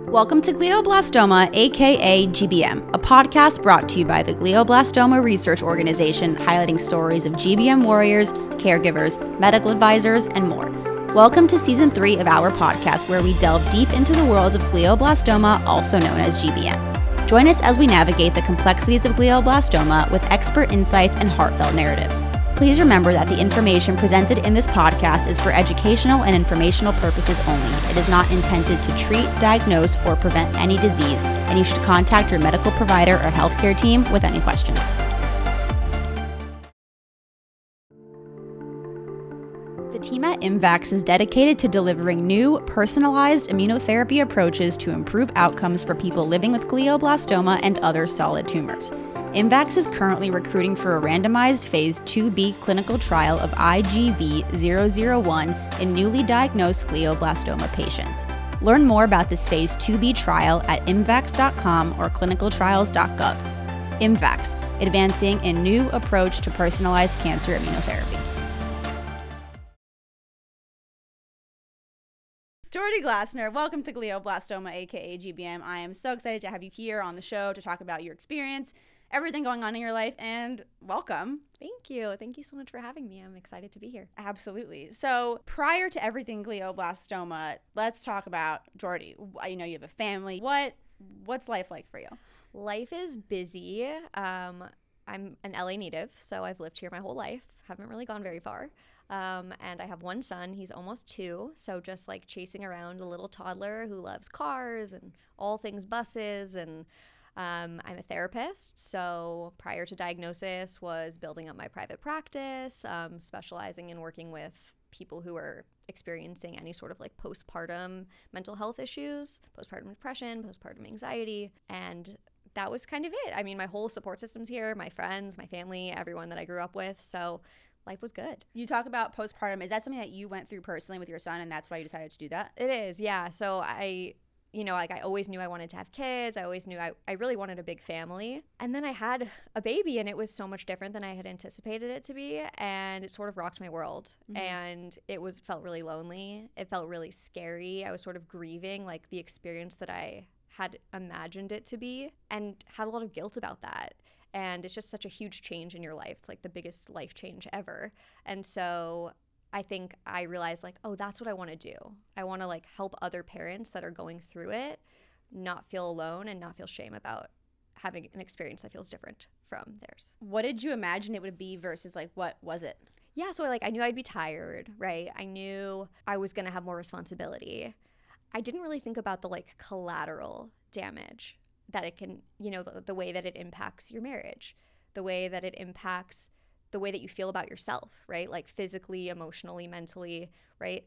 Welcome to Glioblastoma AKA GBM, a podcast brought to you by the Glioblastoma Research Organization, highlighting stories of GBM warriors, caregivers, medical advisors, and more. Welcome to Season 3 of our podcast, where we delve deep into the world of glioblastoma, also known as GBM. Join us as we navigate the complexities of glioblastoma with expert insights and heartfelt narratives. Please remember that the information presented in this podcast is for educational and informational purposes only. It is not intended to treat, diagnose, or prevent any disease, and you should contact your medical provider or healthcare team with any questions. The team at IMVAX is dedicated to delivering new, personalized immunotherapy approaches to improve outcomes for people living with glioblastoma and other solid tumors. IMVAX is currently recruiting for a randomized Phase 2b clinical trial of IGV-001 in newly diagnosed glioblastoma patients. Learn more about this Phase 2b trial at imvax.com or clinicaltrials.gov. IMVAX, advancing a new approach to personalized cancer immunotherapy. Jordy Glassner, welcome to Glioblastoma AKA GBM. I am so excited to have you here on the show to talk about your experience, everything going on in your life, and welcome. Thank you. Thank you so much for having me. I'm excited to be here. Absolutely. So prior to everything glioblastoma, let's talk about Jordy. I know you have a family. What's life like for you? Life is busy. I'm an LA native, so I've lived here my whole life. Haven't really gone very far. And I have one son. He's almost 2, so just like chasing around a little toddler who loves cars and all things buses. And I'm a therapist, so prior to diagnosis was building up my private practice, specializing in working with people who are experiencing any sort of like postpartum mental health issues, postpartum depression, postpartum anxiety, and that was kind of it. I mean, my whole support system's here, my friends, my family, everyone that I grew up with, so life was good. You talk about postpartum. Is that something that you went through personally with your son, and that's why you decided to do that? It is, yeah. So I always knew I wanted to have kids. I always knew I really wanted a big family. And then I had a baby, and it was so much different than I had anticipated it to be. And it sort of rocked my world. Mm-hmm. And it felt really lonely. It felt really scary. I was sort of grieving like the experience that I had imagined it to be, and had a lot of guilt about that. And it's just such a huge change in your life. It's like the biggest life change ever. And so I think I realized like, oh, that's what I want to do. I want to like help other parents that are going through it not feel alone and not feel shame about having an experience that feels different from theirs. What did you imagine it would be versus like what was it? Yeah, so I knew I'd be tired, right? I knew I was going to have more responsibility. I didn't really think about the like collateral damage that it can, the way that it impacts your marriage, the way that it impacts the way that you feel about yourself, right? Like physically, emotionally, mentally, right?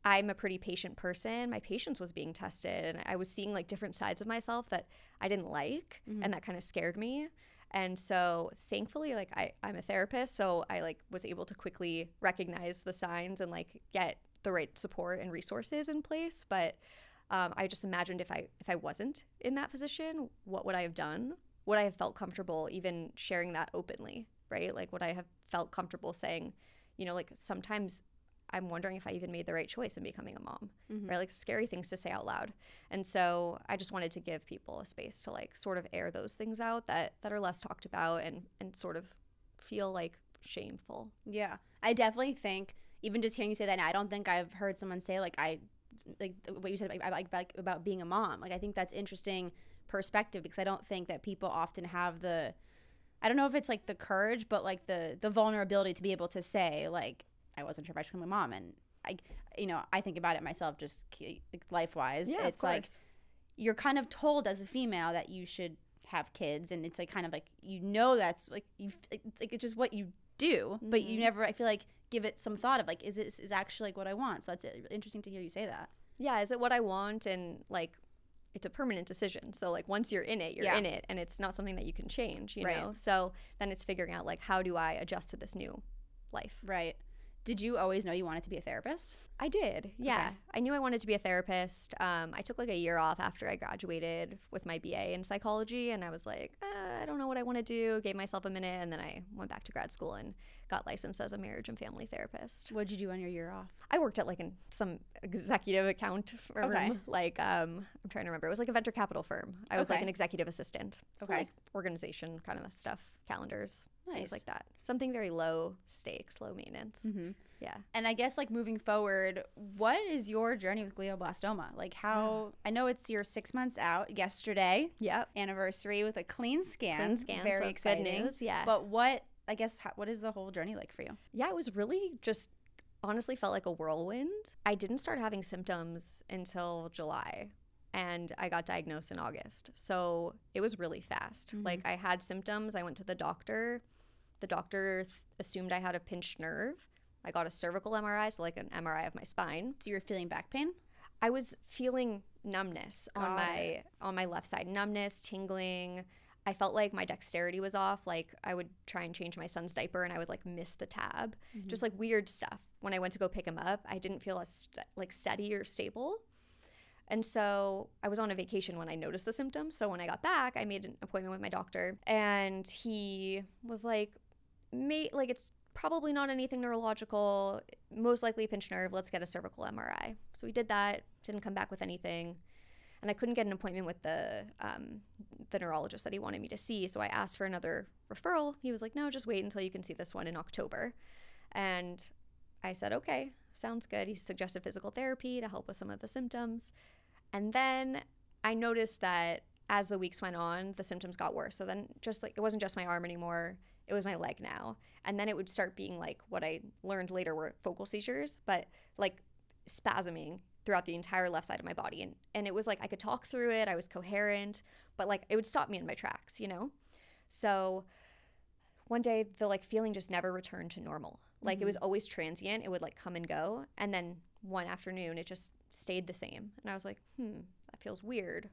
I'm a pretty patient person. My patience was being tested, and I was seeing like different sides of myself that I didn't like, mm-hmm. and that kind of scared me. And so thankfully, like I'm a therapist, so I like was able to quickly recognize the signs and like get the right support and resources in place. But I just imagined if I wasn't in that position, what would I have done? Would I have felt comfortable even sharing that openly, right? Like would I have felt comfortable saying, like sometimes I'm wondering if I even made the right choice in becoming a mom, mm-hmm. right? Like scary things to say out loud. And so I just wanted to give people a space to like sort of air those things out that are less talked about and sort of feel like shameful. Yeah, I definitely think even just hearing you say that now, I don't think I've heard someone say like what you said about being a mom. Like I think that's interesting perspective, because I don't think that people often have I don't know if it's like the courage, but like the vulnerability to be able to say like I wasn't sure if I should become a mom. And I think about it myself, just like life-wise. Yeah, it's like you're kind of told as a female that you should have kids, and it's like kind of like that's like it's just what you do, mm-hmm. but you never, I feel like, give it some thought of like is actually like what I want. So that's interesting to hear you say that. Yeah, is it what I want? And like it's a permanent decision. So like once you're in it, you're in it, and it's not something that you can change, you know? So then it's figuring out like how do I adjust to this new life? Right. Did you always know you wanted to be a therapist? I did, yeah. Okay. I knew I wanted to be a therapist. I took like a year off after I graduated with my BA in psychology, and I was like, I don't know what I want to do. Gave myself a minute, and then I went back to grad school and got licensed as a marriage and family therapist. What did you do on your year off? I worked at like some executive account firm. Okay. Like I'm trying to remember. It was like a venture capital firm. I was like Okay. an executive assistant. So Okay. like organization kind of stuff, calendars, Nice. things like that. Something very low stakes, low maintenance. Mm-hmm. Yeah. And I guess like moving forward, what is your journey with glioblastoma? Like how, I know it's your 6 months out yesterday, Yep. anniversary with a clean scan. Clean scan, Very so exciting. good news, yeah. But what, I guess, what is the whole journey like for you? Yeah, it was really just honestly felt like a whirlwind. I didn't start having symptoms until July, and I got diagnosed in August. So it was really fast. Mhm. Like I had symptoms. I went to the doctor. The doctor assumed I had a pinched nerve. I got a cervical MRI, so like an MRI of my spine. So you were feeling back pain? I was feeling numbness on Got my left side, numbness, tingling. I felt like my dexterity was off. Like I would try and change my son's diaper and I would like miss the tab. Just like weird stuff. When I went to go pick him up, I didn't feel as like steady or stable. And so I was on a vacation when I noticed the symptoms. So when I got back, I made an appointment with my doctor, and he was like, it's probably not anything neurological, most likely a pinched nerve. Let's get a cervical MRI. So we did that, didn't come back with anything. And I couldn't get an appointment with the neurologist that he wanted me to see. So I asked for another referral. He was like, no, just wait until you can see this one in October. And I said, okay, sounds good. He suggested physical therapy to help with some of the symptoms. And then I noticed that as the weeks went on, the symptoms got worse. So then just like, it wasn't just my arm anymore. It was my leg now. And then it would start being like what I learned later were focal seizures, but like spasming throughout the entire left side of my body. And it was like I could talk through it. I was coherent, but like it would stop me in my tracks, you know? So one day the like feeling just never returned to normal. Like it was always transient. It would like come and go. And then one afternoon it just stayed the same. And I was like, that feels weird.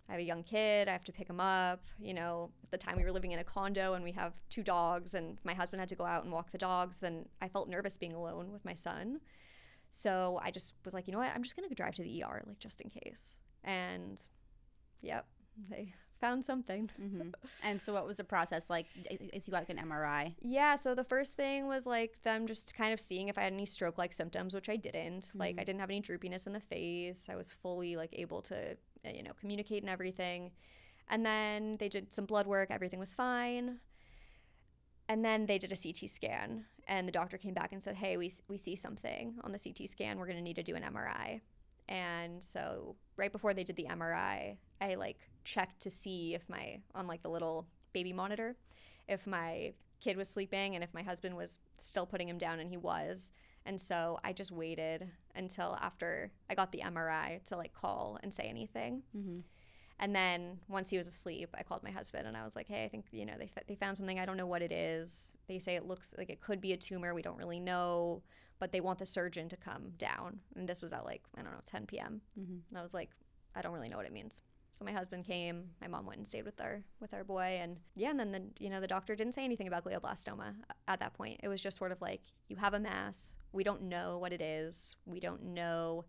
I have a young kid. I have to pick him up. You know, at the time we were living in a condo and we have 2 dogs, and my husband had to go out and walk the dogs. Then I felt nervous being alone with my son. So I just was like, you know what? I'm just going to drive to the ER, like just in case. And yep, they found something. And so what was the process like? Is you got like an MRI? Yeah, so the first thing was like them just kind of seeing if I had any stroke-like symptoms, which I didn't. Like I didn't have any droopiness in the face. I was fully like able to, you know, communicate and everything. And then they did some blood work. Everything was fine. And then they did a CT scan, and the doctor came back and said, hey, we see something on the CT scan. We're going to need to do an MRI. And so right before they did the MRI, I like checked to see if on like the little baby monitor, if my kid was sleeping and if my husband was still putting him down, and he was. And so I just waited until after I got the MRI to like call and say anything. And then once he was asleep, I called my husband and I was like, hey, I think, you know, they found something. I don't know what it is. They say it looks like it could be a tumor. We don't really know, but they want the surgeon to come down. And this was at like, I don't know, 10 p.m. And I was like, I don't really know what it means. So my husband came, my mom went and stayed with our boy. And yeah, and then the doctor didn't say anything about glioblastoma at that point. It was just sort of like, you have a mass. We don't know what it is. We don't know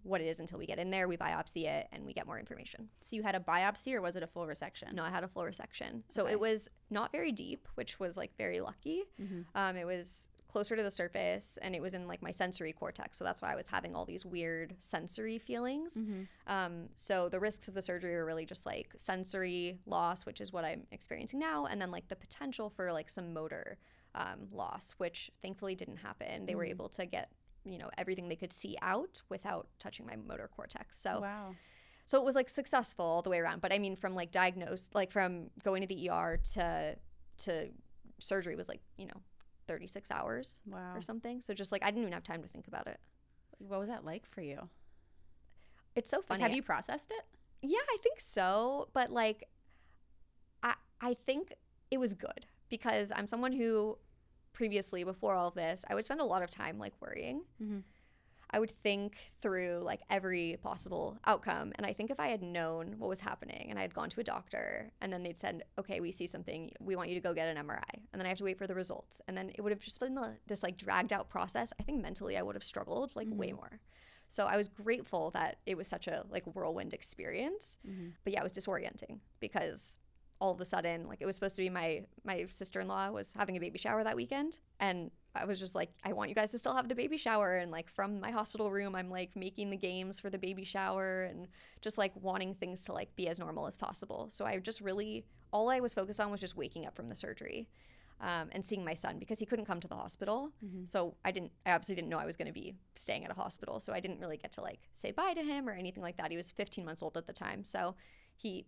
what it is until we get in there, we biopsy it, and we get more information. So you had a biopsy, or was it a full resection? No, I had a full resection. So Okay. It was not very deep, which was like very lucky. It was closer to the surface, and it was in like my sensory cortex. So that's why I was having all these weird sensory feelings. So the risks of the surgery were really just like sensory loss, which is what I'm experiencing now, and then like the potential for like some motor loss, which thankfully didn't happen. They were able to get everything they could see out without touching my motor cortex. So Wow. So it was like successful all the way around. But I mean, from like diagnosed, like from going to the ER to surgery was like, 36 hours Wow. or something. So just like, I didn't even have time to think about it. What was that like for you? It's so funny. Like, have you processed it? Yeah, I think so. But like, I think it was good because I'm someone who previously, before all of this, I would spend a lot of time like worrying. I would think through like every possible outcome. And I think if I had known what was happening and I had gone to a doctor and then they'd said, okay, we see something, we want you to go get an MRI. And then I have to wait for the results. And then it would have just been this like dragged out process. I think mentally I would have struggled like way more. So I was grateful that it was such a like whirlwind experience. But yeah, it was disorienting because all of a sudden, like it was supposed to be my sister-in-law was having a baby shower that weekend. And I was just like, I want you guys to still have the baby shower. And like from my hospital room, I'm like making the games for the baby shower and just like wanting things to like be as normal as possible. So I just really, all I was focused on was just waking up from the surgery and seeing my son because he couldn't come to the hospital. So I obviously didn't know I was going to be staying at a hospital. So I didn't really get to like say bye to him or anything like that. He was 15 months old at the time. So he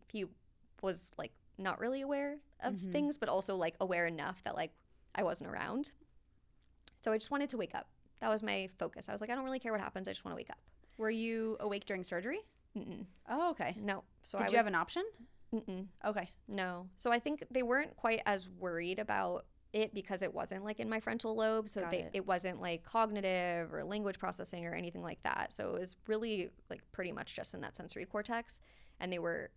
was like not really aware of things, but also like aware enough that like I wasn't around. So I just wanted to wake up. That was my focus. I was like, I don't really care what happens. I just want to wake up. Were you awake during surgery? Oh, okay. No. So Did you have an option? Okay. No. So I think they weren't quite as worried about it because it wasn't like in my frontal lobe. So it wasn't like cognitive or language processing or anything like that. So it was really like pretty much just in that sensory cortex. And they were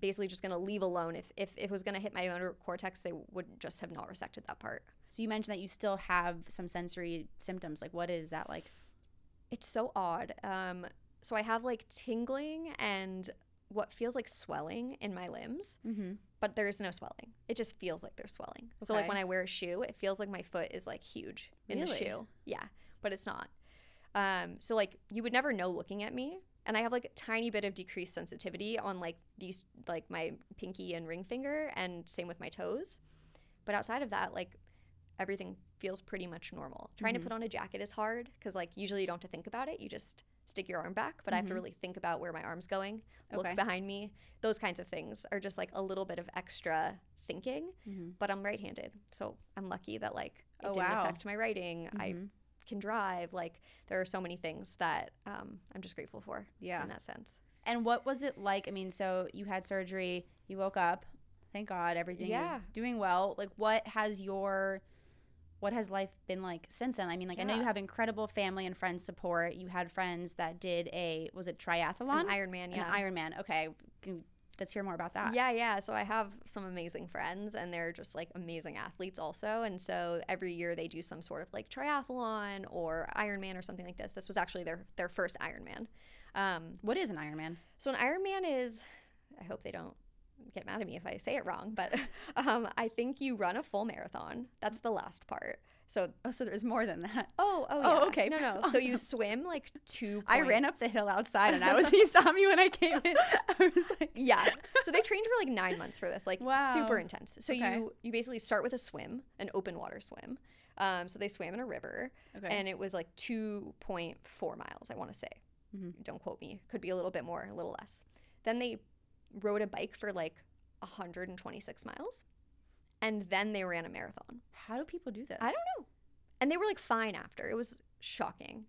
basically just going to leave alone. If it was going to hit my motor cortex, they would just have not resected that part. So you mentioned that you still have some sensory symptoms. Like, what is that like? It's so odd. So I have like tingling and what feels like swelling in my limbs, but there's no swelling. It just feels like there's swelling. Okay. So like when I wear a shoe, it feels like my foot is like huge in the shoe. Yeah, but it's not. So like you would never know looking at me. And I have like a tiny bit of decreased sensitivity on like these, like my pinky and ring finger, and same with my toes. But outside of that, like everything feels pretty much normal. Trying to put on a jacket is hard because like usually you don't have to think about it. You just stick your arm back, but I have to really think about where my arm's going, look behind me. Those kinds of things are just like a little bit of extra thinking, but I'm right-handed. So I'm lucky that like it didn't affect my writing. I can drive. Like there are so many things that I'm just grateful for in that sense. And what was it like? I mean, so you had surgery, you woke up, thank God everything is doing well. Like what has life been like since then? I mean, like I know you have incredible family and friend support. You had friends that did was it triathlon? An Ironman, An Ironman. Okay. Let's hear more about that. Yeah. So I have some amazing friends, and they're just like amazing athletes also. And so every year they do some sort of like triathlon or Ironman or something like this. This was actually their first Ironman. What is an Ironman? So an Ironman is, I hope they don't get mad at me if I say it wrong, but I think you run a full marathon. That's the last part. So there's more than that. Oh, yeah. Okay. No. Awesome. So you swim like 2. I ran up the hill outside, and you saw me when I came in. I was like, yeah. So they trained for like 9 months for this, like super intense. So you basically start with a swim, an open water swim. So they swam in a river, and it was like 2.4 miles, I want to say. Don't quote me. Could be a little bit more, a little less. Then they rode a bike for like 126 miles. And then they ran a marathon. How do people do this? I don't know. And they were like fine after. It was shocking.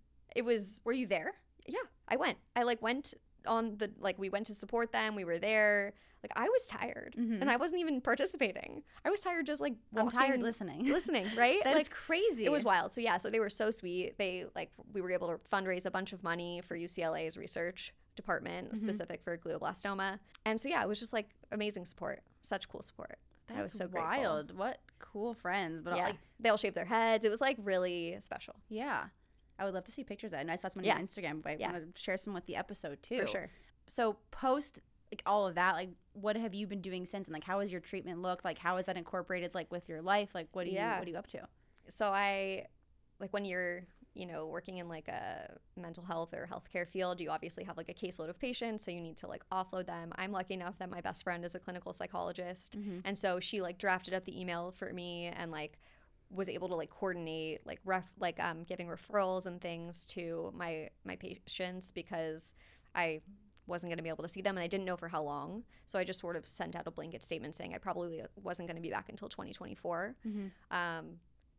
Were you there? Yeah, I went. I like went on the, like we went to support them. We were there. Like I was tired and I wasn't even participating. I was tired just like walking. I'm tired listening, right? That's like, crazy. It was wild. So yeah, so they were so sweet. They like, we were able to fundraise a bunch of money for UCLA's research department specific for glioblastoma. And so yeah, it was just like amazing support. Such cool support. I was so wild. grateful. What cool friends. But yeah, they all shaved their heads. It was like really special. Yeah. I would love to see pictures of that. And I saw some on your Instagram, but I want to share some with the episode too. For sure. So post like all of that, like what have you been doing since? And like how has your treatment looked? Like how is that incorporated like with your life? Like what are you up to? So I like when you're, you know, working in like a mental health or healthcare field, you obviously have like a caseload of patients, so you need to like offload them. I'm lucky enough that my best friend is a clinical psychologist, and so she like drafted up the email for me and like was able to like coordinate like giving referrals and things to my patients because I wasn't going to be able to see them and I didn't know for how long. So I just sort of sent out a blanket statement saying I probably wasn't going to be back until 2024.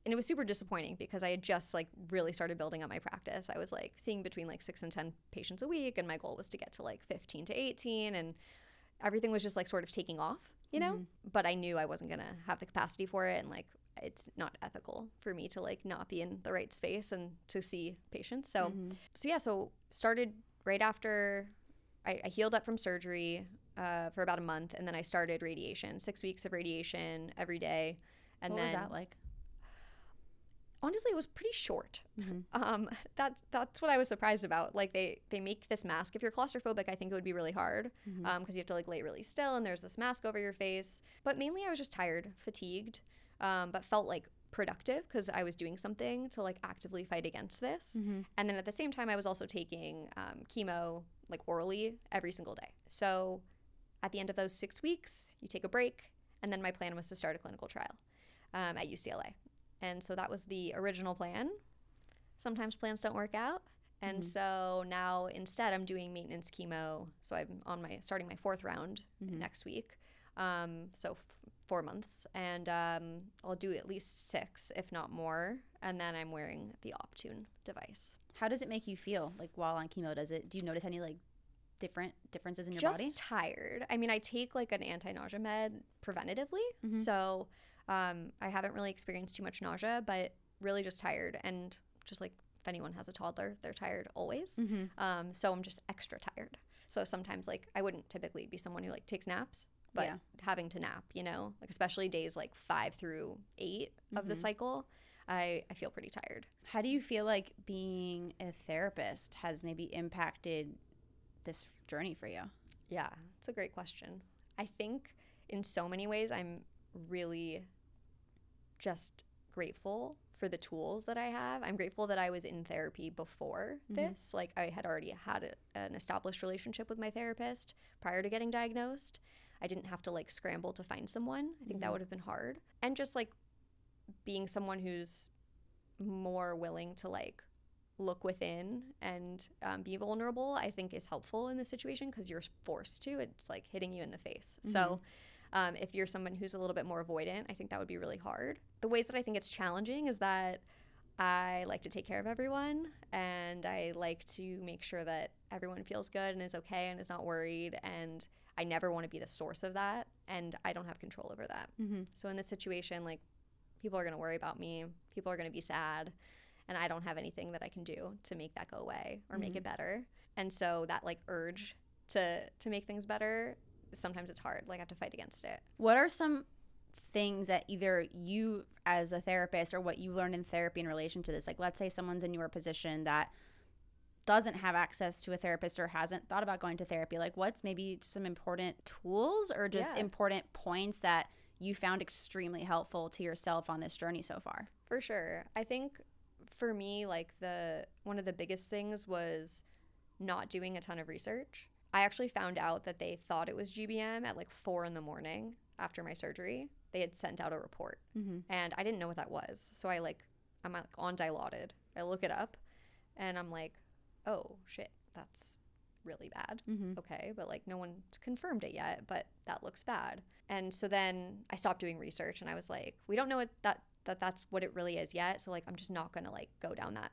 And it was super disappointing because I had just like really started building up my practice. I was like seeing between like 6 and 10 patients a week, and my goal was to get to like 15 to 18, and everything was just like sort of taking off, you know? But I knew I wasn't gonna have the capacity for it, and like it's not ethical for me to like not be in the right space and to see patients. So, so started right after I healed up from surgery for about a month, and then I started radiation, 6 weeks of radiation every day. And what was that like? Honestly, it was pretty short. That's what I was surprised about. Like they make this mask. If you're claustrophobic, I think it would be really hard because you have to like lay really still and there's this mask over your face. But mainly I was just tired, fatigued, but felt like productive because I was doing something to like actively fight against this. And then at the same time, I was also taking chemo like orally every single day. So at the end of those 6 weeks, you take a break. And then my plan was to start a clinical trial at UCLA. And so that was the original plan. Sometimes plans don't work out. And so now instead I'm doing maintenance chemo. So I'm on starting my 4th round next week. So 4 months. And I'll do at least 6, if not more. And then I'm wearing the Ep.2 device. How does it make you feel like while on chemo? Do you notice any like differences in your body? Just tired. I mean, I take like an anti-nausea med preventatively. So I haven't really experienced too much nausea, but really just tired. And just like if anyone has a toddler, they're tired always. So I'm just extra tired. So sometimes like I wouldn't typically be someone who like takes naps, but having to nap, you know, like especially days like 5 through 8 of the cycle, I feel pretty tired. How do you feel like being a therapist has maybe impacted this journey for you? Yeah, it's a great question. I think in so many ways I'm really just grateful for the tools that I have. I'm grateful that I was in therapy before this. Like I had already had an established relationship with my therapist prior to getting diagnosed. I didn't have to like scramble to find someone. I think that would have been hard. And just like being someone who's more willing to like look within and be vulnerable, I think is helpful in this situation because you're forced to. It's like hitting you in the face. So if you're someone who's a little bit more avoidant, I think that would be really hard. The ways that I think it's challenging is that I like to take care of everyone and I like to make sure that everyone feels good and is okay and is not worried, and I never want to be the source of that, and I don't have control over that. So in this situation, like people are going to worry about me, people are going to be sad, and I don't have anything that I can do to make that go away or make it better. And so that like urge to make things better, sometimes it's hard. Like I have to fight against it. What are some things that either you as a therapist or what you learned in therapy in relation to this? Like let's say someone's in your position that doesn't have access to a therapist or hasn't thought about going to therapy. Like what's maybe some important tools or just important points that you found extremely helpful to yourself on this journey so far? For sure. I think for me, like one of the biggest things was not doing a ton of research. I actually found out that they thought it was GBM at like 4 a.m. after my surgery. They had sent out a report and I didn't know what that was. So I'm like on Dilaudid. I look it up and I'm like, oh shit, that's really bad. Okay, but like no one confirmed it yet, but that looks bad. And so then I stopped doing research and I was like, we don't know what that's what it really is yet. So like I'm just not gonna like go down that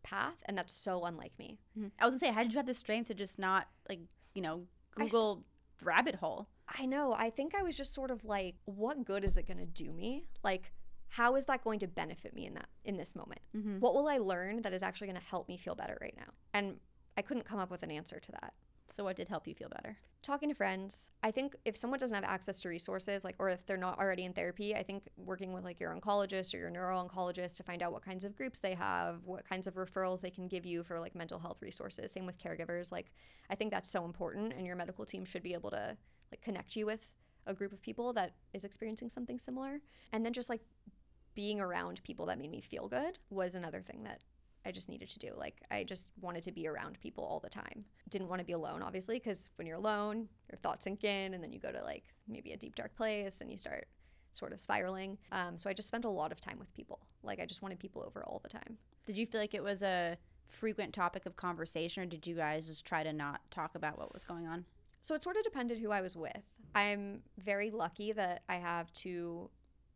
path, and that's so unlike me. I was gonna say, how did you have the strength to just not like, you know, Google rabbit hole? I know. I think I was just sort of like, what good is it gonna do me? Like, how is that going to benefit me in this moment? What will I learn that is actually gonna help me feel better right now? And I couldn't come up with an answer to that. So what did help you feel better? Talking to friends. I think if someone doesn't have access to resources, like, or if they're not already in therapy, I think working with like your oncologist or your neuro-oncologist to find out what kinds of groups they have, what kinds of referrals they can give you for like mental health resources. Same with caregivers. Like, I think that's so important, and your medical team should be able to like connect you with a group of people that is experiencing something similar. And then just like being around people that made me feel good was another thing that I just needed to do. Like, I just wanted to be around people all the time. Didn't want to be alone, obviously, because when you're alone, your thoughts sink in, and then you go to like maybe a deep, dark place and you start sort of spiraling. So I just spent a lot of time with people. Like, I just wanted people over all the time. Did you feel like it was a frequent topic of conversation, or did you guys just try to not talk about what was going on? So it sort of depended who I was with. I'm very lucky that I have 2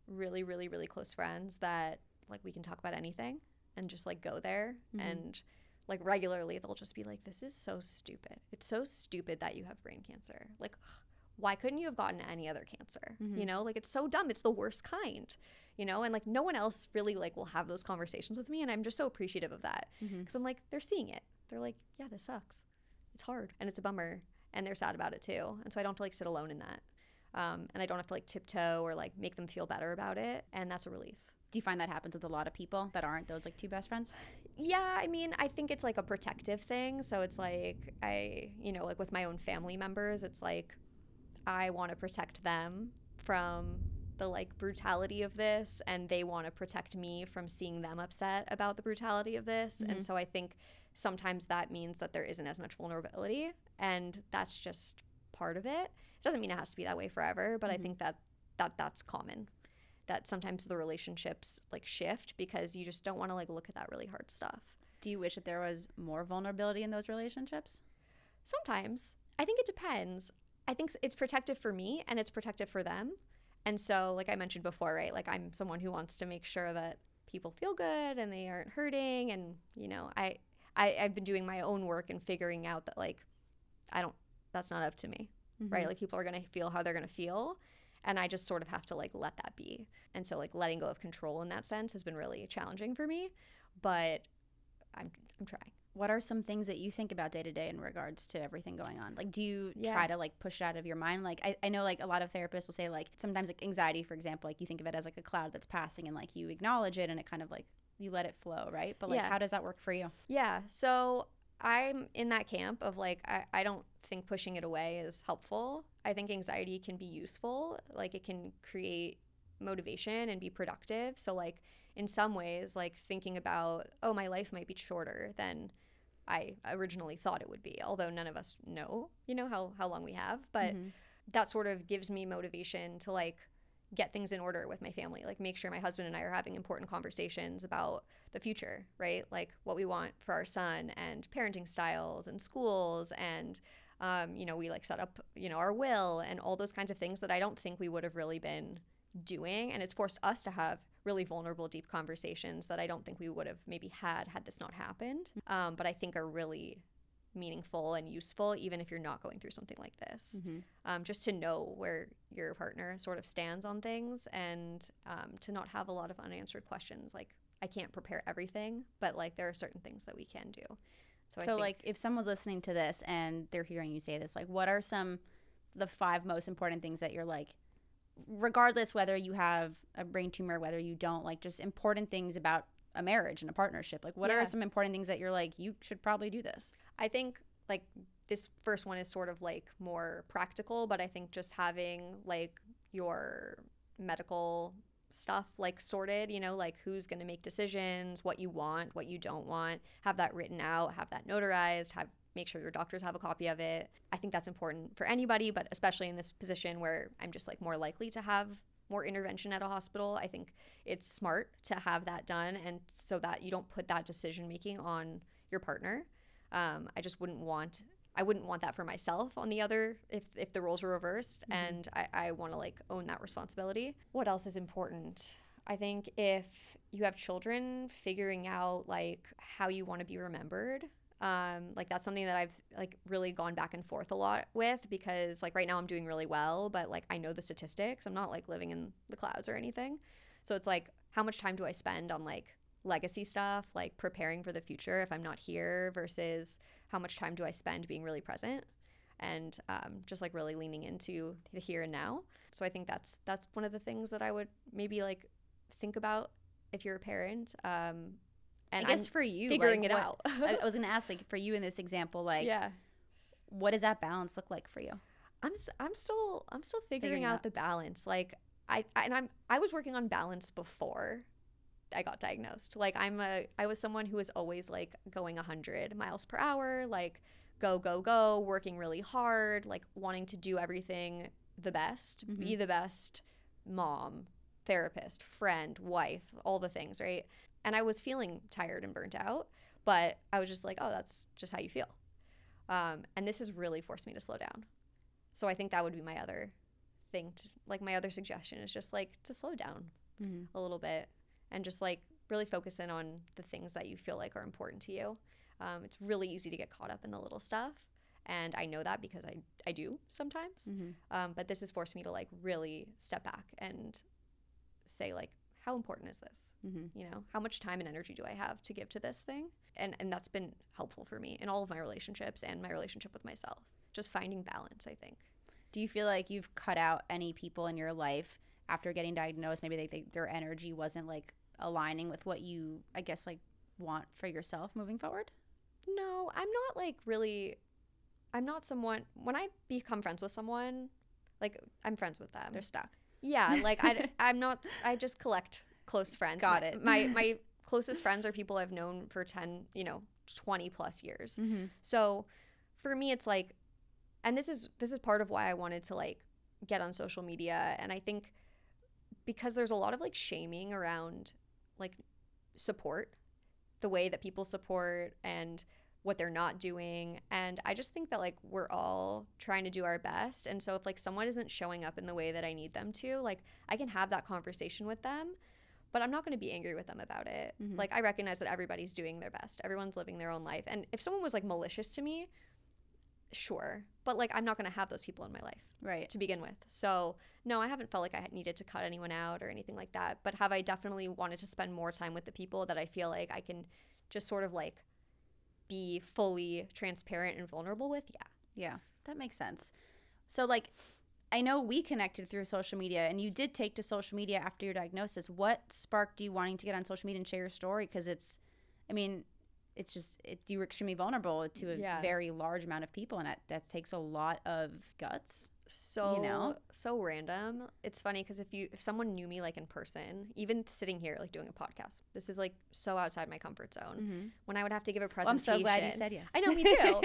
really, really, really close friends that like we can talk about anything and just like go there. And like regularly they'll just be like, this is so stupid. It's so stupid that you have brain cancer. Like, why couldn't you have gotten any other cancer? You know, like, it's so dumb. It's the worst kind, you know, and like no one else really like will have those conversations with me. And I'm just so appreciative of that because I'm like, they're seeing it. They're like, yeah, this sucks. It's hard and it's a bummer. And they're sad about it too. And so I don't have to like sit alone in that. And I don't have to like tiptoe or like make them feel better about it. And that's a relief. Do you find that happens with a lot of people that aren't those like two best friends? Yeah, I mean, I think it's like a protective thing. So it's like you know, like with my own family members, it's like I want to protect them from the like brutality of this, and they want to protect me from seeing them upset about the brutality of this. And so I think sometimes that means that there isn't as much vulnerability, and that's just part of it. It doesn't mean it has to be that way forever, but I think that's common. That sometimes the relationships like shift because you just don't want to like look at that really hard stuff. Do you wish that there was more vulnerability in those relationships? Sometimes. I think it depends. I think it's protective for me and it's protective for them. And so, like I mentioned before, right, like I'm someone who wants to make sure that people feel good and they aren't hurting. And, you know, I've been doing my own work and figuring out that like, that's not up to me, right? Like people are going to feel how they're going to feel. And I just sort of have to like let that be. And so like letting go of control in that sense has been really challenging for me, but I'm trying. What are some things that you think about day to day in regards to everything going on? Like, do you try to like push it out of your mind? Like, I know like a lot of therapists will say like sometimes like anxiety, for example, like you think of it as like a cloud that's passing and like you acknowledge it and it kind of like you let it flow, right? But like, how does that work for you? Yeah. So I'm in that camp of like, I don't think pushing it away is helpful. I think anxiety can be useful. Like it can create motivation and be productive. So like in some ways, like thinking about, oh, my life might be shorter than I originally thought it would be, although none of us know, you know, how long we have. But that sort of gives me motivation to like get things in order with my family, like make sure my husband and I are having important conversations about the future, right? Like what we want for our son and parenting styles and schools and, you know, we like set up, you know, our will and all those kinds of things that I don't think we would have really been doing. And it's forced us to have really vulnerable, deep conversations that I don't think we would have maybe had this not happened, but I think are really meaningful and useful, even if you're not going through something like this. Just to know where your partner sort of stands on things and to not have a lot of unanswered questions. Like, I can't prepare everything, but like there are certain things that we can do. So I think, like if someone's listening to this and they're hearing you say this, like what are the 5 most important things that you're like, regardless whether you have a brain tumor, whether you don't, like just important things about a marriage and a partnership? Like what are some important things that you're like, you should probably do this? I think like this first one is sort of like more practical, but I think just having like your medical stuff like sorted, you know, like who's going to make decisions, what you want, what you don't want, have that written out, have that notarized, make sure your doctors have a copy of it. I think that's important for anybody, but especially in this position where I'm just like more likely to have more intervention at a hospital. I think it's smart to have that done, and so that you don't put that decision making on your partner. I wouldn't want that for myself on the other, if the roles were reversed, and I want to like own that responsibility. What else is important? I think if you have children, figuring out like how you want to be remembered. Like that's something that I've like really gone back and forth a lot with, because like right now I'm doing really well, but like I know the statistics. I'm not like living in the clouds or anything. So it's like, how much time do I spend on like legacy stuff, like preparing for the future if I'm not here, versus how much time do I spend being really present and just like really leaning into the here and now. So I think that's one of the things that I would maybe like think about if you're a parent. And I guess for you, figuring like, it out. I was going to ask, like, for you in this example, like, what does that balance look like for you? I'm still figuring out the balance. Like, I was working on balance before I got diagnosed. Like, I was someone who was always like going 100 miles per hour, like go, working really hard, like wanting to do everything the best, be the best mom, therapist, friend, wife, all the things, right? And I was feeling tired and burnt out, but I was just like, oh, that's just how you feel. And this has really forced me to slow down. So I think that would be my other thing, my other suggestion is just like to slow down a little bit and just like really focus in on the things that you feel like are important to you. It's really easy to get caught up in the little stuff. And I know that because I do sometimes. But this has forced me to like really step back and say like, how important is this? You know, how much time and energy do I have to give to this thing? And that's been helpful for me in all of my relationships and my relationship with myself. Just finding balance, I think. Do you feel like you've cut out any people in your life after getting diagnosed? Maybe their energy wasn't like aligning with what you, I guess, like want for yourself moving forward? No, I'm not like really, I'm not someone, when I become friends with someone, like I'm friends with them. They're stuck. Yeah, like I'm not, I just collect close friends. Got it. My closest friends are people I've known for 10, 20 plus years. So for me, it's like, and this is part of why I wanted to like get on social media. And I think because there's a lot of like shaming around like support, the way that people support and what they're not doing. And I just think that like we're all trying to do our best. And so if like someone isn't showing up in the way that I need them to, like I can have that conversation with them, but I'm not going to be angry with them about it. Like I recognize that everybody's doing their best. Everyone's living their own life. And if someone was like malicious to me, sure. But like I'm not going to have those people in my life to begin with. So no, I haven't felt like I needed to cut anyone out or anything like that. But have I definitely wanted to spend more time with the people that I feel like I can just sort of like be fully transparent and vulnerable with? Yeah, that makes sense. So like I know we connected through social media, and you did take to social media after your diagnosis. What sparked you wanting to get on social media and share your story? Because you were extremely vulnerable to a very large amount of people, and that takes a lot of guts. So random. It's funny because if someone knew me like in person, even sitting here like doing a podcast, this is like so outside my comfort zone. When I would have to give a presentation, I'm so glad you said yes. I know, me too.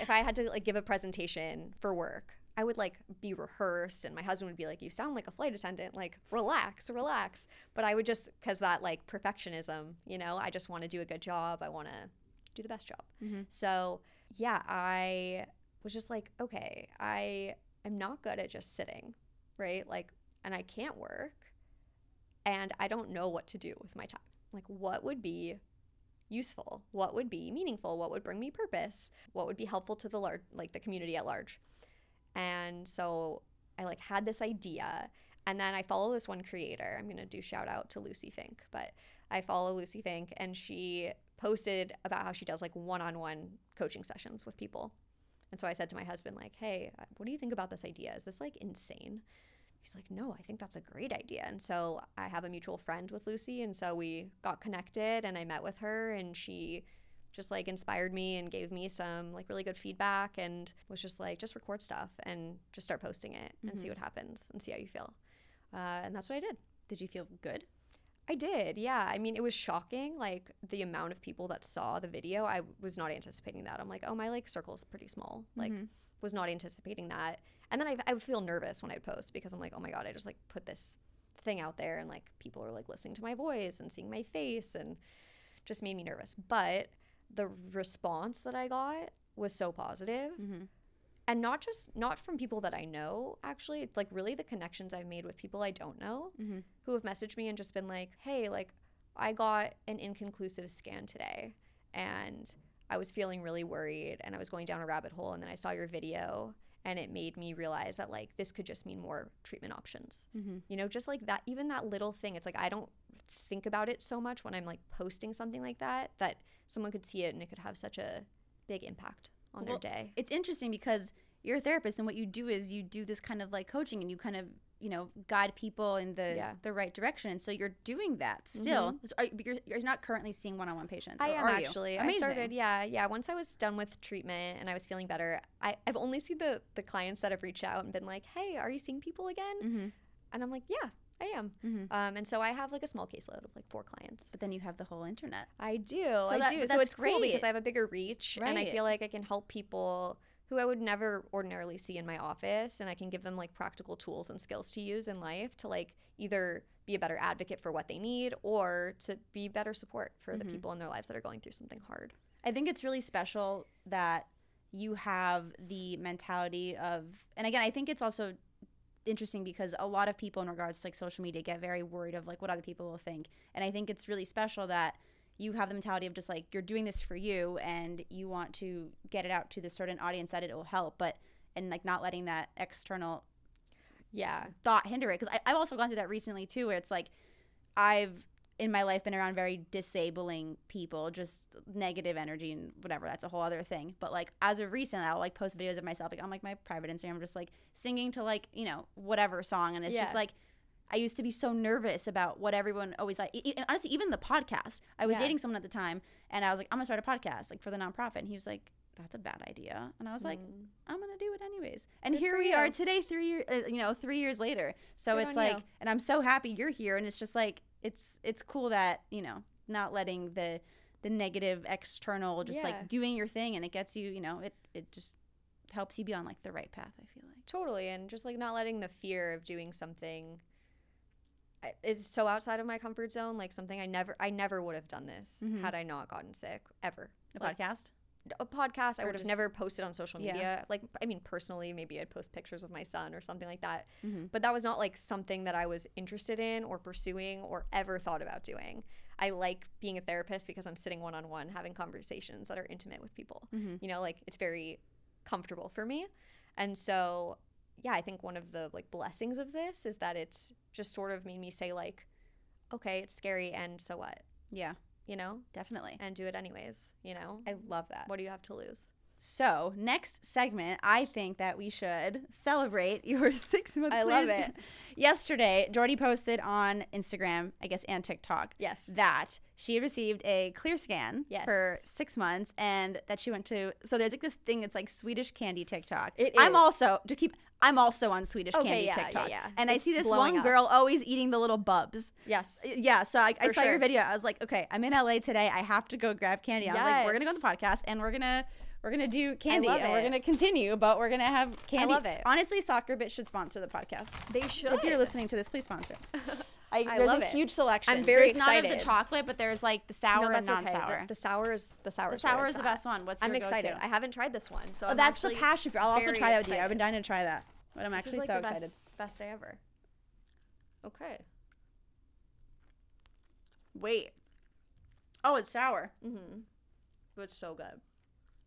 If I had to like give a presentation for work, I would like be rehearsed, and my husband would be like, "You sound like a flight attendant. Like relax." But I would just, because that like perfectionism, I just want to do a good job. I want to do the best job. So yeah, I was just like, okay, I'm not good at just sitting, right? Like, and I can't work, and I don't know what to do with my time. Like, what would be useful? What would be meaningful? What would bring me purpose? What would be helpful to the community at large? And so I like had this idea, and then I follow this one creator. I'm going to do shout out to Lucy Fink, but I follow Lucy Fink, and she posted about how she does like one-on-one coaching sessions with people. And so I said to my husband, like, hey, what do you think about this idea? Is this like insane? He's like, no, I think that's a great idea. And so I have a mutual friend with Lucy. And so we got connected, and I met with her, and she just like inspired me and gave me some like really good feedback, and was just like, just record stuff and just start posting it and see what happens and see how you feel. And that's what I did. Did you feel good? I did, yeah. I mean, it was shocking, like the amount of people that saw the video. I was not anticipating that. I'm like, oh, my like circle's pretty small. Like, was not anticipating that. And then I would feel nervous when I'd post, because I'm like, oh my God, I just like put this thing out there, and like people are like listening to my voice and seeing my face, and just made me nervous. But the response that I got was so positive. And not from people that I know, actually. It's like really the connections I've made with people I don't know, who have messaged me and just been like, hey, like I got an inconclusive scan today, and I was feeling really worried, and I was going down a rabbit hole, and then I saw your video, and it made me realize that like this could just mean more treatment options. Just like that, even that little thing. It's like I don't think about it so much when I'm like posting something like that someone could see it and it could have such a big impact on their day. It's interesting because you're a therapist, and what you do is you do this kind of like coaching, and you kind of guide people in the right direction, and so you're doing that still. You're not currently seeing one-on-one patients. I am actually. Amazing. I started once I was done with treatment and I was feeling better, I've only seen the clients that have reached out and been like, hey, are you seeing people again? And I'm like, yeah, I am. And so I have like a small caseload of like 4 clients. But then you have the whole internet. I do. So it's cool because I have a bigger reach, and I feel like I can help people who I would never ordinarily see in my office, and I can give them like practical tools and skills to use in life to like either be a better advocate for what they need, or to be better support for the people in their lives that are going through something hard. I think it's really special that you have the mentality of, and again, I think it's also interesting because a lot of people in regards to like social media get very worried of like what other people will think. And I think it's really special that you have the mentality of just like you're doing this for you and you want to get it out to the certain audience that it will help, but and like not letting that external thought hinder it. Because I've also gone through that recently too, where it's like I've in my life been around very disabling people, just negative energy and whatever. That's a whole other thing. But like as of recent, I'll like post videos of myself like on like my private Instagram, just like singing to like, you know, whatever song, and it's just like I used to be so nervous about what everyone always like. Honestly, even the podcast. I was dating someone at the time, and I was like, I'm gonna start a podcast like for the nonprofit, and he was like, that's a bad idea. And I was like, I'm gonna do it anyways. And here we are today, 3 years later. So it's like, and I'm so happy you're here. And it's just like, it's cool that, you know, not letting the negative external, just like doing your thing, and it gets you, you know, it just helps you be on like the right path, I feel like. Totally. And just like not letting the fear of doing something is so outside of my comfort zone, like something I never would have done this had I not gotten sick ever. A podcast? A podcast. I would have never posted on social media. Like, I mean, personally, maybe I'd post pictures of my son or something like that. But that was not like something that I was interested in or pursuing or ever thought about doing. I like being a therapist because I'm sitting one-on-one having conversations that are intimate with people. You know, like it's very comfortable for me. And so, yeah, I think one of the like blessings of this is that it's just sort of made me say like, okay, it's scary and so what? Yeah. You know? Definitely. And do it anyways, you know? I love that. What do you have to lose? So, next segment, I think that we should celebrate your 6-month. I love it. Yesterday, Jordy posted on Instagram, I guess, and TikTok, that she had received a clear scan for 6 months, and that she went to. So there's like this thing that's like Swedish candy TikTok. It is. I'm also on Swedish candy TikTok. And it's I see this one girl always eating the little bubs. Yes. Yeah. So I saw your video. I was like, okay, I'm in LA today. I have to go grab candy. I'm like, we're gonna go on the podcast and we're gonna do candy and we're gonna continue, but we're gonna have candy. I love it. Honestly, Soccer Bit should sponsor the podcast. They should. If you're listening to this, please sponsor us. There's a huge selection. I'm very excited. There's not of the chocolate, but there's like the sour and non-sour. Okay. The sour is the sour is the best one. What's your I'm excited. go-to? I haven't tried this one, so that's the passion fruit. I'll also try that with you. I've been dying to try that, but I'm actually so excited. Best day ever. Okay. Wait. Oh, it's sour. But it's so good.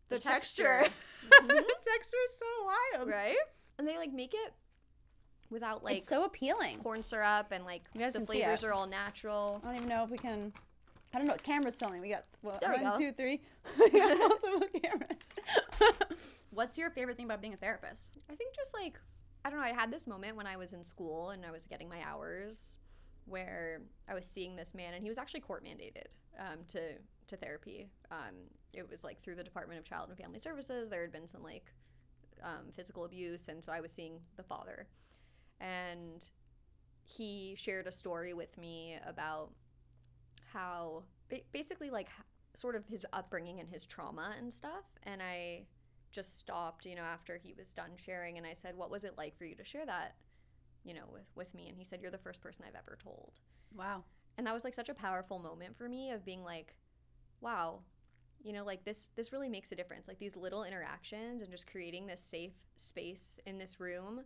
The texture. The texture is so wild. Right? And they like make it without like it's so appealing. Corn syrup and like the flavors are all natural. I don't even know if we can. I don't know what camera's filming. We got 1, 2, 3. We got multiple cameras. What's your favorite thing about being a therapist? I think just like, I don't know, I had this moment when I was in school and I was getting my hours where I was seeing this man, and he was actually court mandated to therapy. It was like through the Department of Child and Family Services. There had been some like physical abuse, and so I was seeing the father. And he shared a story with me about how basically like sort of his upbringing and his trauma and stuff. And I just stopped, you know, after he was done sharing, and I said, what was it like for you to share that, you know, with me? And he said, you're the first person I've ever told. Wow. And that was like such a powerful moment for me of being like, wow, you know, like this really makes a difference. Like these little interactions and just creating this safe space in this room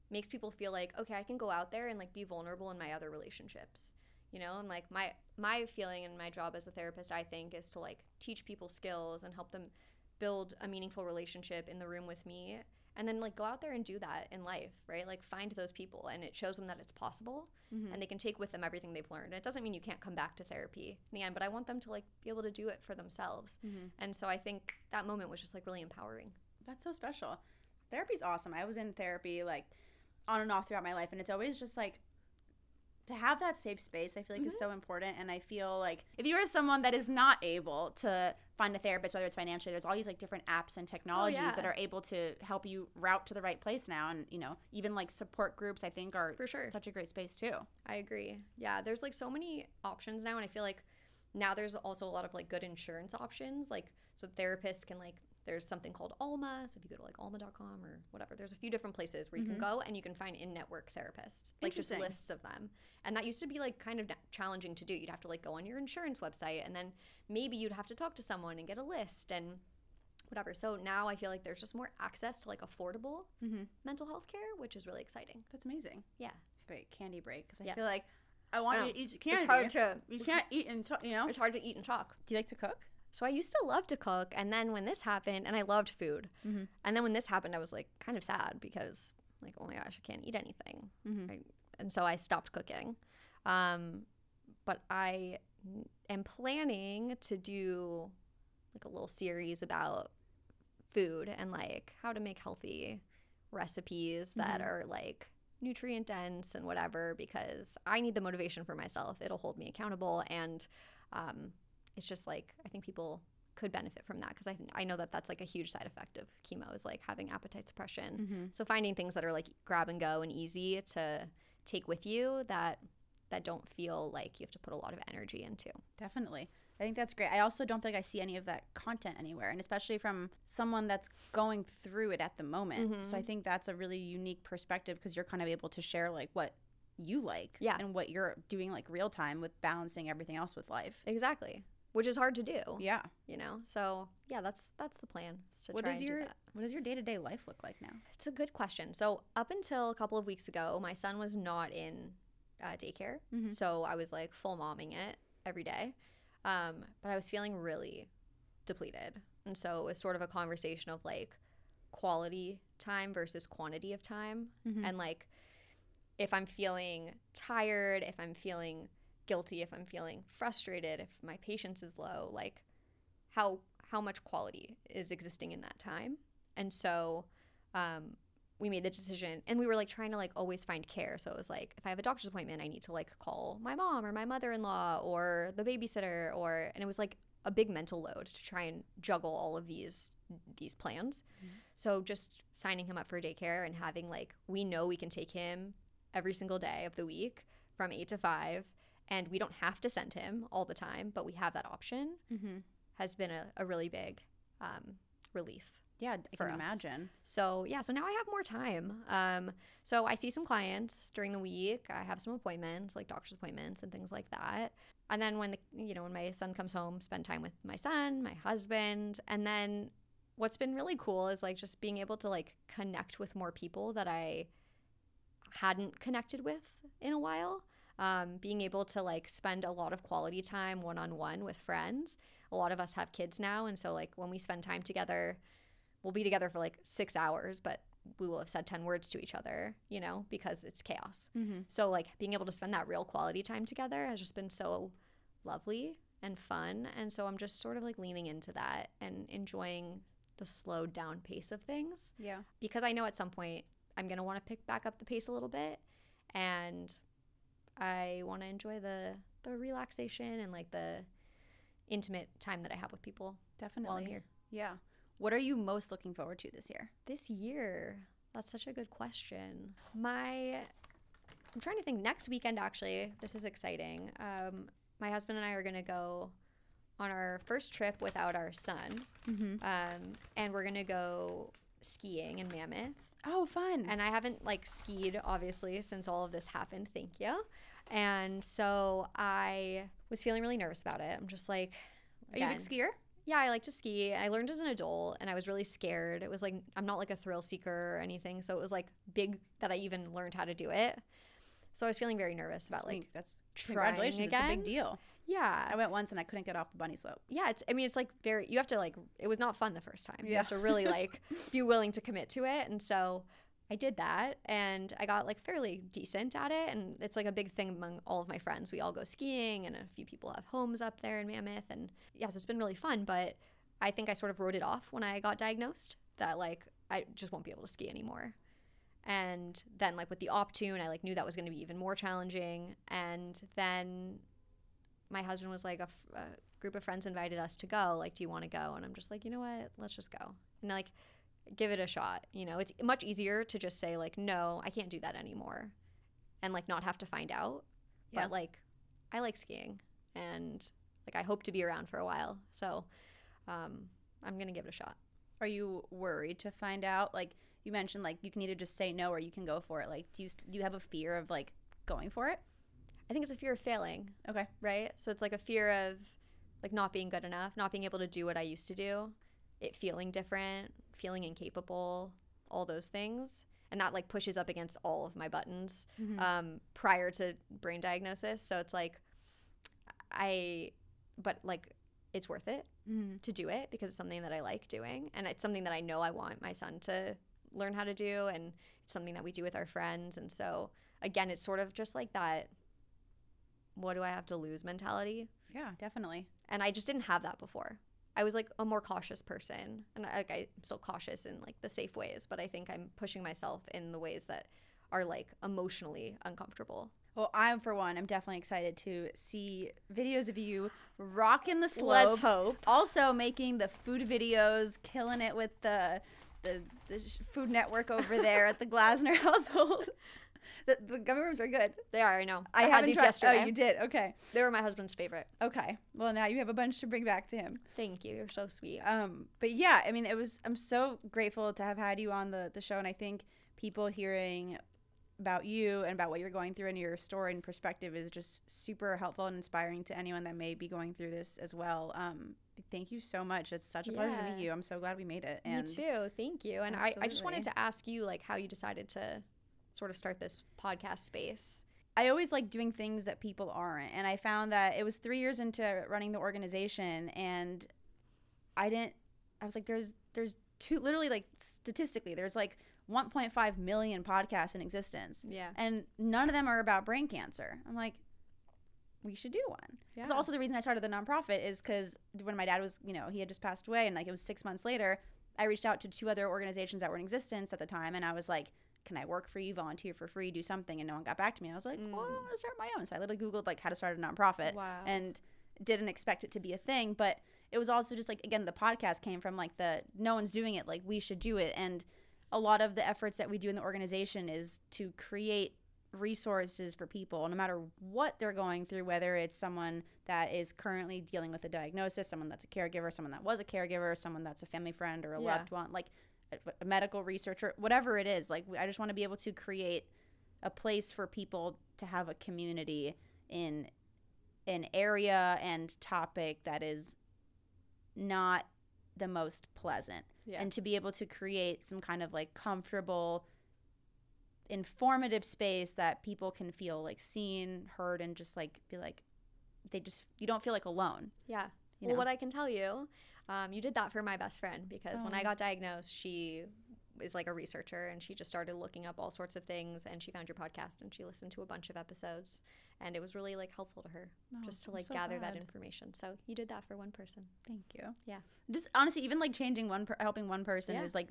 makes people feel like, okay, I can go out there and like be vulnerable in my other relationships, you know? And like my feeling and my job as a therapist, I think, is to like teach people skills and help them build a meaningful relationship in the room with me, and then like go out there and do that in life, right? Like find those people, and it shows them that it's possible, and they can take with them everything they've learned. And it doesn't mean you can't come back to therapy in the end, but I want them to like be able to do it for themselves. And so I think that moment was just like really empowering. That's so special. Therapy's awesome. I was in therapy like on and off throughout my life, and it's always just like to have that safe space, I feel like is so important. And I feel like if you are someone that is not able to find a therapist, whether it's financially, there's all these like different apps and technologies that are able to help you route to the right place now. And, you know, even like support groups, I think are for sure such a great space too. I agree. Yeah. There's like so many options now. And I feel like now there's also a lot of like good insurance options. Like, so therapists can like, there's something called Alma. So if you go to like alma.com or whatever, there's a few different places where you can go and you can find in-network therapists, like just lists of them. And that used to be like kind of challenging to do. You'd have to like go on your insurance website, and then maybe you'd have to talk to someone and get a list and whatever. So now I feel like there's just more access to like affordable mental health care, which is really exciting. That's amazing. Yeah. Wait, candy break, because I feel like I want you to eat candy. It's hard to. You can't eat and talk, you know? It's hard to eat and talk. Do you like to cook? So I used to love to cook, and then when this happened, and I loved food, and then when this happened, I was like kind of sad because like, oh my gosh, I can't eat anything, and so I stopped cooking. But I am planning to do like a little series about food and like how to make healthy recipes that are like nutrient dense and whatever, because I need the motivation for myself. It'll hold me accountable, and it's just like I think people could benefit from that, because I know that that's like a huge side effect of chemo is like having appetite suppression. So finding things that are like grab and go and easy to take with you that don't feel like you have to put a lot of energy into. Definitely. I think that's great. I also don't think I see any of that content anywhere, and especially from someone that's going through it at the moment. So I think that's a really unique perspective, because you're kind of able to share like what you like and what you're doing like real time with balancing everything else with life. Exactly. Which is hard to do. Yeah. You know? So yeah, that's the plan, is to try and do that. What does your day-to-day life look like now? It's a good question. So up until a couple of weeks ago, my son was not in daycare. So I was like full momming it every day. But I was feeling really depleted. And so it was sort of a conversation of like quality time versus quantity of time. And like if I'm feeling tired, if I'm feeling guilty, if I'm feeling frustrated, if my patience is low, like how much quality is existing in that time. And so we made the decision, and we were like trying to like always find care. So it was like, if I have a doctor's appointment, I need to like call my mom or my mother-in-law or the babysitter, and it was like a big mental load to try and juggle all of these plans. So just signing him up for daycare and having like, we know we can take him every single day of the week from 8 to 5, and we don't have to send him all the time, but we have that option, has been a really big relief. Yeah, I can imagine. So yeah, so now I have more time. So I see some clients during the week. I have some appointments, like doctor's appointments and things like that. And then when my son comes home, spend time with my son, my husband. And then what's been really cool is like just being able to like connect with more people that I hadn't connected with in a while. Being able to like spend a lot of quality time one-on-one with friends. A lot of us have kids now, and so like when we spend time together, we'll be together for like 6 hours, but we will have said 10 words to each other, because it's chaos. So like being able to spend that real quality time together has just been so lovely and fun. And so I'm just sort of like leaning into that and enjoying the slowed down pace of things. Yeah. Because I know at some point I'm going to want to pick back up the pace a little bit, and I want to enjoy the relaxation and like the intimate time that I have with people. Definitely. While I'm here. Yeah. What are you most looking forward to this year? This year? That's such a good question. I'm trying to think. Next weekend, actually, this is exciting. My husband and I are going to go on our first trip without our son. And we're going to go skiing in Mammoth. Oh, fun. And I haven't like skied, obviously, since all of this happened. Thank you. And so I was feeling really nervous about it. I'm just like, again, are you a big skier? Yeah, I like to ski. I learned as an adult, and I was really scared. It was like, I'm not like a thrill seeker or anything, so it was like big that I even learned how to do it. So I was feeling very nervous about that's congratulations again. It's a big deal. Yeah. I went once and I couldn't get off the bunny slope. Yeah, it's like you have to like, it was not fun the first time. You have to really like be willing to commit to it. And so I did that, and I got like fairly decent at it, and it's like a big thing among all of my friends. We all go skiing, and a few people have homes up there in Mammoth, and yeah, so it's been really fun. But I think I sort of wrote it off when I got diagnosed, that like I just won't be able to ski anymore. And then like with the Ep.2, I like knew that was going to be even more challenging. And then my husband was like, a group of friends invited us to go, like, do you want to go? And I'm just like, you know what, let's just go and like give it a shot. It's much easier to just say like, no, I can't do that anymore, and like not have to find out. But like I like skiing, and like I hope to be around for a while, so I'm gonna give it a shot. Are you worried to find out? Like you mentioned, like you can either just say no or you can go for it. Like do you have a fear of like going for it? I think it's a fear of failing. Okay. Right? So it's like a fear of like not being good enough, not being able to do what I used to do, it feeling different, feeling incapable, all those things. And that like pushes up against all of my buttons prior to brain diagnosis. So it's like, but like it's worth it to do it because it's something that I like doing. And it's something that I know I want my son to learn how to do. And it's something that we do with our friends. And so again, it's sort of just like that, what do I have to lose mentality? Yeah, definitely. And I just didn't have that before. I was like a more cautious person, and I'm still cautious in like the safe ways, but I think I'm pushing myself in the ways that are like emotionally uncomfortable. Well, I'm definitely excited to see videos of you rocking the slopes. Let's hope. Also making the food videos, killing it with the Food Network over there at the Glassner household. The gummy worms are good. They are, I know. I haven't had these tried yesterday. Oh, you did? Okay. They were my husband's favorite. Okay. Well, now you have a bunch to bring back to him. Thank you. You're so sweet. But yeah, I mean, I'm so grateful to have had you on the show, and I think people hearing about you and about what you're going through and your story and perspective is just super helpful and inspiring to anyone that may be going through this as well. Thank you so much. It's such a pleasure to meet you. I'm so glad we made it. And me too. Thank you. And I just wanted to ask you like how you decided to sort of start this podcast space. I always like doing things that people aren't. And I found that it was 3 years into running the organization, and I was like, there's literally like statistically, there's like 1.5 million podcasts in existence. Yeah. And none of them are about brain cancer. I'm like, we should do one. Yeah. So also the reason I started the nonprofit is because when my dad was, he had just passed away, and like it was 6 months later, I reached out to 2 other organizations that were in existence at the time, and I was like, can I work for you, volunteer for free, do something? And no one got back to me. I was like, well, I want to start my own. So I literally Googled like how to start a nonprofit. Wow. And didn't expect it to be a thing. But it was also just like, again, the podcast came from like no one's doing it, like we should do it. And a lot of the efforts that we do in the organization is to create resources for people, no matter what they're going through, whether it's someone that is currently dealing with a diagnosis, someone that's a caregiver, someone that was a caregiver, someone that's a family friend or a loved one, like a medical researcher, whatever it is. Like I just want to be able to create a place for people to have a community in an area and topic that is not the most pleasant. Yeah. And to be able to create some kind of like comfortable, informative space that people can feel like seen, heard, and just like be like, you don't feel like alone. Yeah. Well, what I can tell you, you did that for my best friend, because when I got diagnosed, she is like a researcher, and she just started looking up all sorts of things, and she found your podcast, and she listened to a bunch of episodes, and it was really like helpful to her just to like gather that information. So you did that for one person. Thank you. Yeah. Just honestly, even like helping one person is like,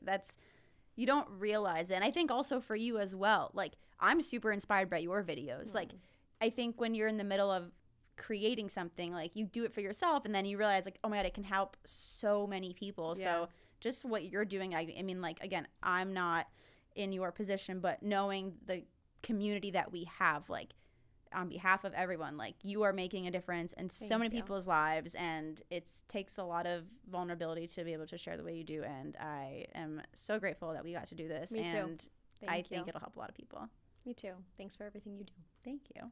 you don't realize it. And I think also for you as well, like I'm super inspired by your videos. Like I think when you're in the middle of creating something, like you do it for yourself, and then you realize like, oh my God, it can help so many people. Yeah. So just what you're doing, I mean, like, again, I'm not in your position, but knowing the community that we have, like on behalf of everyone, like you are making a difference in so many people's lives, and it takes a lot of vulnerability to be able to share the way you do. And I am so grateful that we got to do this. Me too. And I think it'll help a lot of people. Me too. Thanks for everything you do. Thank you.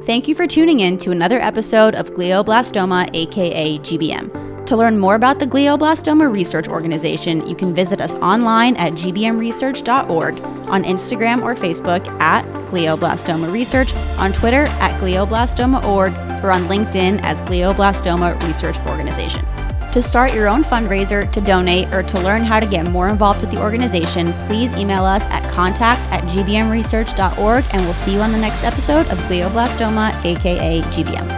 Thank you for tuning in to another episode of Glioblastoma AKA GBM. To learn more about the Glioblastoma Research Organization, you can visit us online at gbmresearch.org, on Instagram or Facebook at Glioblastoma Research, on Twitter at glioblastoma.org, or on LinkedIn as Glioblastoma Research Organization. To start your own fundraiser, to donate, or to learn how to get more involved with the organization, please email us at contact@gbmresearch.org, and we'll see you on the next episode of Glioblastoma AKA GBM.